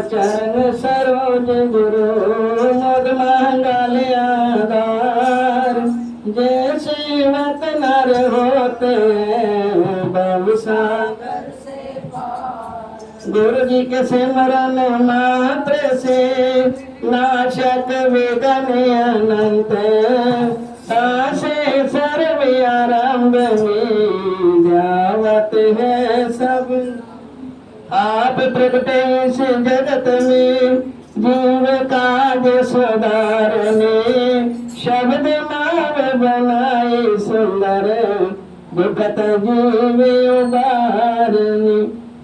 चरण सरोज गुरु मद मंगल आधार, जय सेवक नर होते भवसागर से पार। गुरु जी के सिमरन मात्र से नाशक विघ्न अनंत, सासे सर्व आरंभ में ध्यावत है सब। आप प्रगटे इस जगत में जीव काज सुधारने, शब्द नाम बनाए सुंदर दुखत जीव उबारने।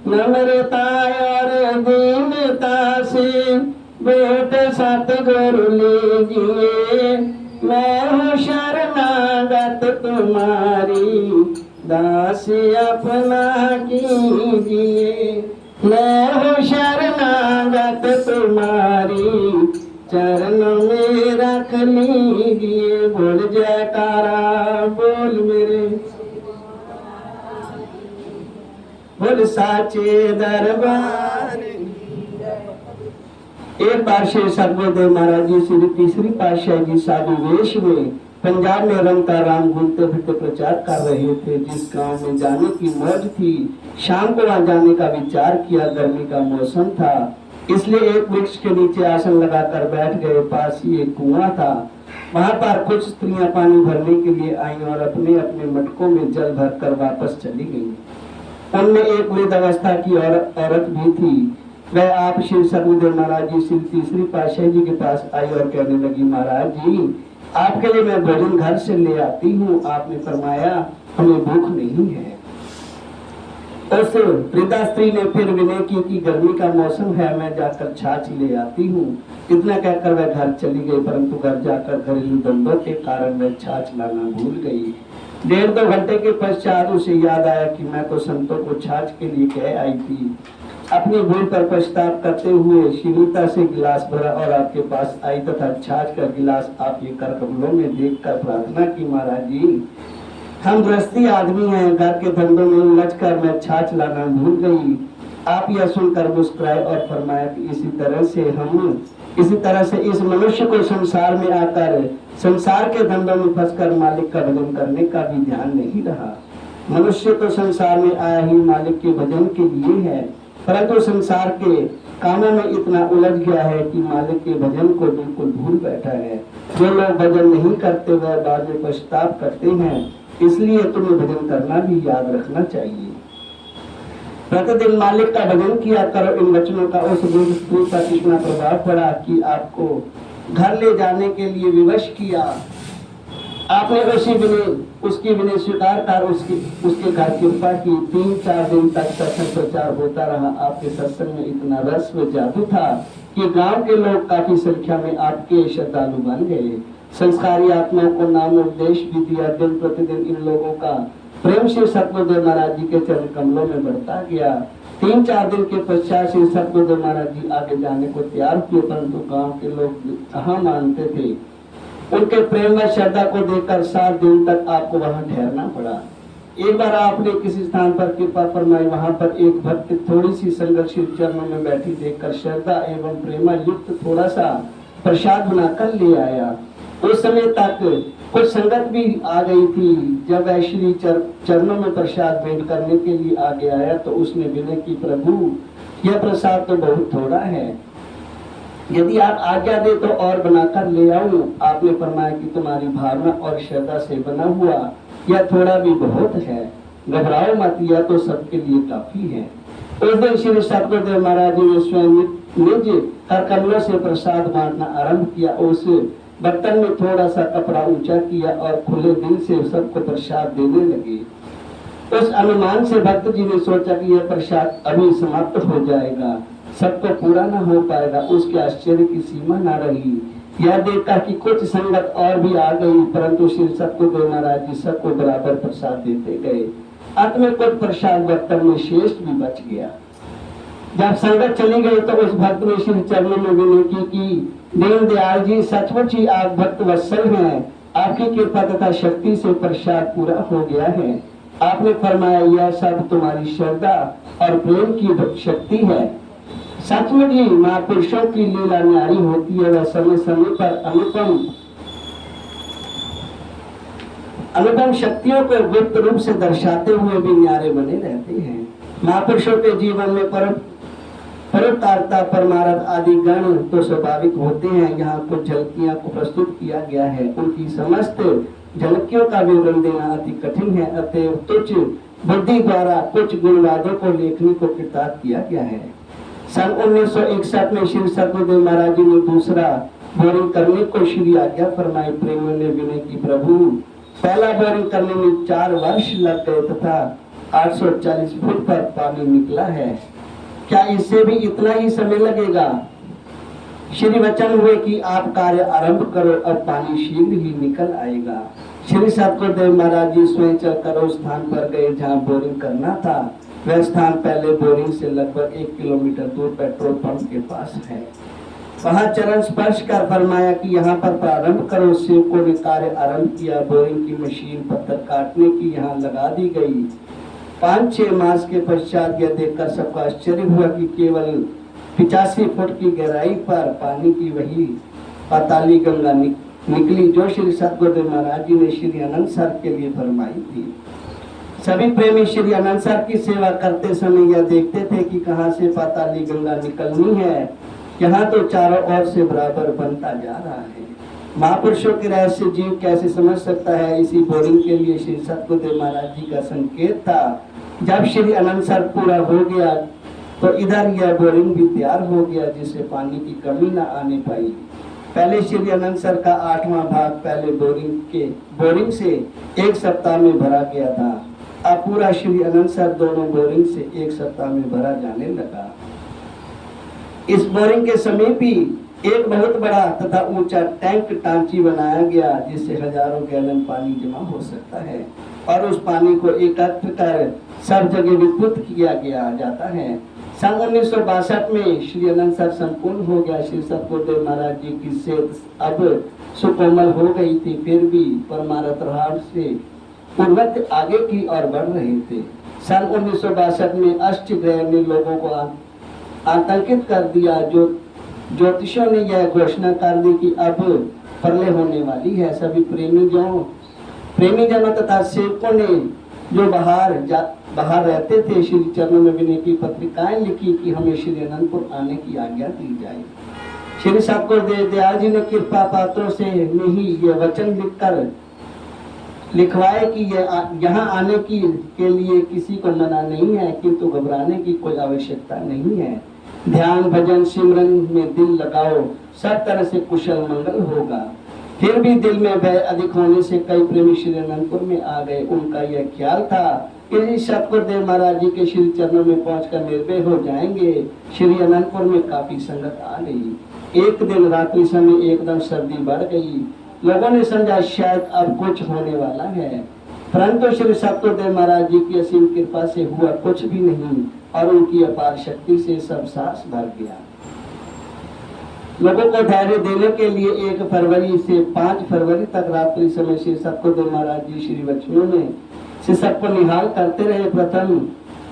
नम्रता और दीनता से बेट सतगुरु लीजिए, मैं हूँ शरणागत तुम्हारी दास अपना कीजिए। मैं हूँ शरणागत तुम्हारी चरण में रख लीजिए। बोल जयकारा बोल मेरे, बोल साचे दरबार। एक बार श्री सतगुरुदेव महाराज जी श्री तीसरी पातशाही जी साधु वेश में पंजाब में रंगता राम घूमते फिरते प्रचार कर रहे थे। जिस गांव में जाने की मौज थी, शाम को वहां जाने का विचार किया। गर्मी का मौसम था, इसलिए एक वृक्ष के नीचे आसन लगाकर बैठ गए। पास ही एक कुआं था, वहां पर कुछ स्त्रियां पानी भरने के लिए आई और अपने अपने मटकों में जल भरकर वापस चली गई। उनमें एक वृद्ध अवस्था की औरत भी थी। वह आप श्री सतगुरुदेव महाराज जी श्री तीसरी पातशाही जी के पास आई और कहने लगी, महाराज जी आपके लिए मैं भोजन घर से ले आती हूँ। आपने फरमाया हमें भूख नहीं है। उस वृद्धा स्त्री ने फिर विनय की कि गर्मी का मौसम है, मैं जाकर छाछ ले आती हूँ। इतना कहकर वह घर चली गई, परंतु घर जाकर घरेलू दंडों के कारण वह छाछ लाना भूल गई। 1.5-2 घंटे के पश्चात उसे याद आया कि मैं तो संतों को छाछ के लिए कह आई थी। अपनी भूल पर पछतावा करते हुए शीलता से गिलास भरा और आपके पास आई तथा छाछ का गिलास आपके कर कमलों में देखकर प्रार्थना की, महाराज जी हम गृहस्थी आदमी हैं, घर के धंधों में उलझ कर मैं छाछ लाना भूल गई। आप यह सुनकर मुस्कुराए और फरमाया कि इसी तरह से इस मनुष्य को संसार में आकर संसार के धंधों में फंसकर मालिक का भजन करने का भी ध्यान नहीं रहा। मनुष्य तो संसार में आया ही मालिक के भजन के लिए है, परंतु संसार के कामों में इतना उलझ गया है कि मालिक के भजन को बिल्कुल भूल बैठा है। जो लोग भजन नहीं करते वह बाद में पछतावा करते हैं, इसलिए तुम्हें भजन करना भी याद रखना चाहिए। प्रतिदिन मालिक का भजन किया करो। इन वचनों का उस स्त्री पर कितना प्रभाव पड़ा कि आपको घर ले जाने के लिए विवश किया। आपने उसकी विनय स्वीकार कर उसके घर कृपा की। 3-4 दिन तक सत्संग प्रचार होता रहा। आपके सत्संग में इतना रस व जादू था कि गांव के लोग काफी संख्या में आपके श्रद्धालु बन गए। संस्कारी आत्माओं को नाम उपदेश भी दिया। दिन प्रतिदिन इन लोगों का प्रेम श्री सतगुरुदेव महाराज जी के चरण कमलों में बढ़ता गया। 3-4 दिन के पश्चात श्री सतगुरुदेव महाराज जी आगे जाने को तैयार हुए, परंतु गांव के लोग कहाँ मानते थे। उनके प्रेम व श्रद्धा को देखकर 7 दिन तक आपको वहां ठहरना पड़ा। एक बार आपने किसी स्थान पर कृपा फरमाई, वहां पर एक भक्त थोड़ी सी संघर्षित चरणों में बैठी देखकर श्रद्धा एवं प्रेमा युक्त थोड़ा सा प्रसाद बनाकर ले आया। उस समय तक कुछ संगत भी आ गई थी। जब वह श्री चरणों में प्रसाद भेंट करने के लिए आगे आया तो उसने विनय की, प्रभु यह प्रसाद तो बहुत थोड़ा है, यदि आप आज्ञा दे तो और बनाकर ले आऊं। आपने फरमाया कि तुम्हारी भावना और श्रद्धा से बना हुआ यह थोड़ा भी बहुत है, घबराओ मत, यह तो सबके लिए काफी है। उस दिन श्री सतगुरुदेव महाराज जी ने स्वयं निज कर कमलों से प्रसाद बांटना आरंभ किया। उस बर्तन में थोड़ा सा कपड़ा ऊंचा किया और खुले दिल से सबको प्रसाद देने लगे। उस अनुमान से भक्त जी ने सोचा कि यह प्रसाद अभी समाप्त हो जाएगा, सबको पूरा न हो पाएगा। उसके आश्चर्य की सीमा न रही। यह देखा कि कुछ संगत और भी आ गई, परंतु श्री सतगुरुदेव महाराज जी सबको बराबर प्रसाद देते गए। अंत में कुछ प्रसाद बर्तन में शेष भी बच गया। जब संगत चली गई तो उस भक्त ने श्री चरणों में विनती की, दीन दयाल जी सचमुच ही आप भक्त वत्सल हैं, आपकी कृपा तथा शक्ति से प्रसाद पूरा हो गया है। आपने फरमाया यह सब तुम्हारी श्रद्धा और प्रेम की शक्ति है। सचमुच ही महापुरुषों की लीला न्यारी होती है। वह समय समय पर अनुपम शक्तियों को गुप्त रूप से दर्शाते हुए भी न्यारे बने रहते हैं। महापुरुषों के जीवन में परोपकारता परमार्थ आदि गण तो स्वाभाविक होते हैं। यहाँ कुछ झलकियां को प्रस्तुत किया गया है। उनकी समस्त झलकियों का विवरण देना अति कठिन है, अतएव तुच्छ बुद्धि द्वारा कुछ गुणवादों को लेखनी को कृतार्थ किया गया है। सन 1961 में श्री सतगुरुदेव महाराज जी ने दूसरा बोरिंग करने को श्री आज्ञा फरमाई। प्रेमियों ने विनय की प्रभु पहला बोरिंग करने में 4 वर्ष लग गए तथा 840 फुट पर पानी निकला है। क्या इससे भी इतना ही समय लगेगा? श्री वचन हुए कि आप कार्य आरंभ करो, अब पानी शीघ्र ही निकल आएगा। श्री सतगुरुदेव महाराज जी स्वयं चलकर उस स्थान पर गए जहाँ बोरिंग करना था। वह स्थान पहले बोरिंग से लगभग 1 किलोमीटर दूर पेट्रोल पंप के पास है। वहां चरण स्पर्श कर फरमाया कि यहाँ पर प्रारंभ करो। सेवकों ने कार्य आरंभ किया। बोरिंग की मशीन पत्थर काटने की यहाँ लगा दी गई। 5-6 मास के पश्चात यह देखकर सबका आश्चर्य हुआ कि केवल 85 फुट की गहराई पर पानी की वही पाताली गंगा निकली जो श्री सतगुरुदेव महाराज जी ने श्री अनंत सर के लिए फरमाई थी। सभी प्रेमी श्री अनंत सर की सेवा करते समय यह देखते थे कि कहां से पाताली गंगा निकलनी है। यहाँ तो चारों ओर से बराबर बनता जा रहा है। महापुरुषों के रहस्य जीव कैसे समझ सकता है? इसी बोरिंग के लिए श्री सतगुरुदेव महाराज जी का संकेत था। जब श्री अनंत सर पूरा हो गया तो इधर यह बोरिंग भी तैयार हो गया, जिससे पानी की कमी न आने पाई। पहले श्री अनंत सर का 8वां भाग पहले बोरिंग से 1 सप्ताह में भरा गया था। अब पूरा श्री अनंत सर दोनों बोरिंग से 1 सप्ताह में भरा जाने लगा। इस बोरिंग के समीप ही एक बहुत बड़ा तथा ऊंचा टैंक टांची बनाया गया, जिससे हजारों गैलन पानी जमा हो सकता है और उस पानी को एकत्र कर सब जगह वितरित किया गया जाता है। सन 1962 में श्री अनंत सर संपूर्ण हो गया। श्री सतगुरुदेव महाराज जी की सेहत अब सुकोमल हो गई थी, फिर भी परमार्थ राह से पूर्वत आगे की ओर बढ़ रहे थे। सन 1962 में अष्टग्रह ने लोगों को आतंकित कर दिया। जो ज्योतिषों ने यह घोषणा कर दी कि अब प्रलय होने वाली है। सभी प्रेमी जनों तथा सेवकों ने जो बाहर रहते थे श्री चरणों में विनय की पत्रिकाएं लिखी कि हमें श्री अनंतपुर आने की आज्ञा दी जाए। श्री सतगुरुदेव दयाल जी ने कृपा पात्रों से नहीं यह वचन लिखवाए कि यहाँ आने के लिए किसी को मना नहीं है, किंतु घबराने की कोई आवश्यकता नहीं है। ध्यान भजन सिमरन में दिल लगाओ, सब तरह से कुशल मंगल होगा। फिर भी दिल में भय अधिक होने से कई प्रेमी श्री अनंतपुर में आ गए। उनका यह ख्याल था कि सतगुरुदेव महाराज जी के श्री चरणों में पहुंचकर निर्भय हो जाएंगे। श्री अनंतपुर में काफी संगत आ गई। एक दिन रात्रि समय एकदम सर्दी बढ़ गई। लोगों ने समझा शायद अब कुछ होने वाला है, परंतु श्री सतगुरुदेव महाराज जी की असीम कृपा से हुआ कुछ भी नहीं और उनकी अपार शक्ति से सब सांस भर गया। लोगों को धैर्य देने के लिए 1 फरवरी से 5 फरवरी तक रात्रि समय श्री सतगुरुदेव महाराज जी श्री वचनों में से सबको निहाल करते रहे। प्रथम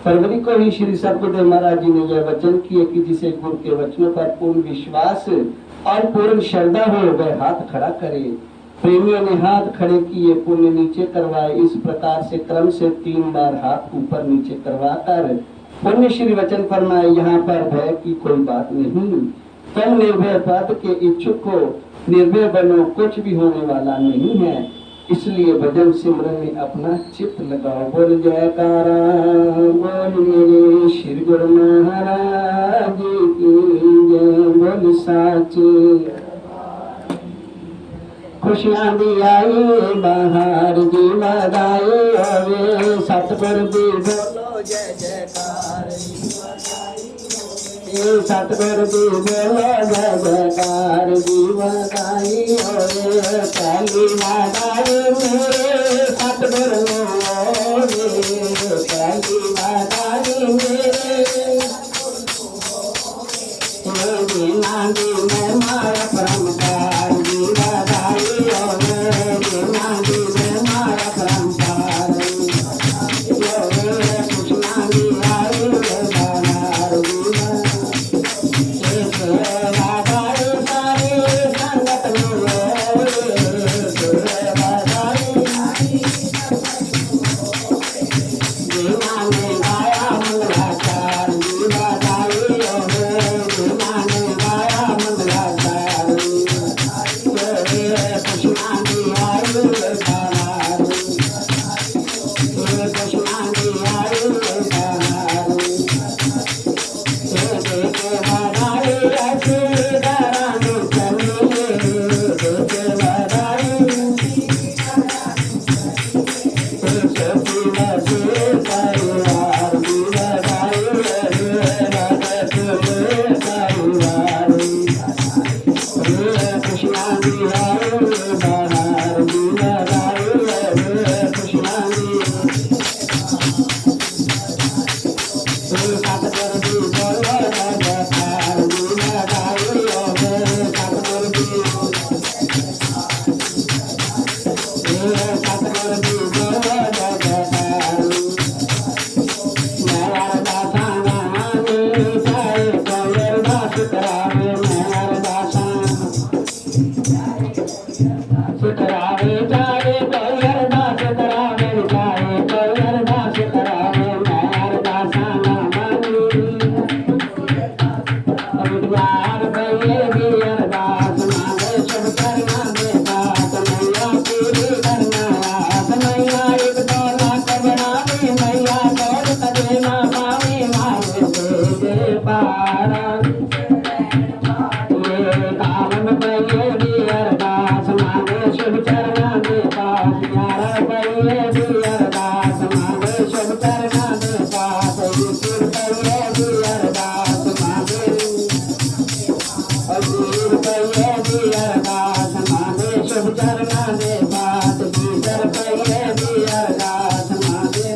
फरवरी को ही श्री सतगुरुदेव महाराज जी ने यह वचन किए कि जिसे गुरु के वचनों पर पूर्ण विश्वास और पूर्ण श्रद्धा हो वह हाथ खड़ा करे। प्रेमियों ने हाथ खड़े किए, पुण्य नीचे करवाए। इस प्रकार से क्रम से 3 बार हाथ ऊपर नीचे करवाकर पुण्य श्री वचन फरमाए, यहाँ पर भय की कोई बात नहीं। तुम निर्भय पद के इच्छुक हो, निर्भय बनो, कुछ भी होने वाला नहीं है। इसलिए भजन सिमरन में अपना चित्त लगाओ। बोल जयकारा बोल मेरे श्री गुरु महाराज की जय। बोल साचे खुशियां दी आई बाहर जी बधाई होवे। सतगुरु दी बोलो जय जयकार। सतगुरु दी बोलो जय जयकार। जी बधाई होवे। पहली बधाई मेरे सतगुरु होवे। पहली बधाई मेरे बिना दी मैं मारा परमकार। जी बधाई होवे। बिना दी मैं मारा परमकार। सतगुर जी बोलो जय जयकार जी लगाइयो गे सतगुर जी सतगुर जी बोलो जय जयकार मैं अरदासा नामी साई कोई अरदास करावे मैं अरदासा करावे जाए कोई अरदास करावे जाए कोई अरदास करावे मैं अरदासा ना मानी विद्वान भइए भी अरदास मांगे शुभ करना दे बात मैया पूरी करना आस मैया एक दौला करना दे मैया दौड़ कदे ना पावे मारे दे पारा ये काम भइए भी अरदास मांगे शुभ करना दे बात यारा भइए भी अरदास मांगे शुभ करना दे बात ये सिर भइए भी अरदास मांगे अजीर भइए भी अरदास मांगे शुभ करना दे बात भीतर भइए भी अरदास मांगे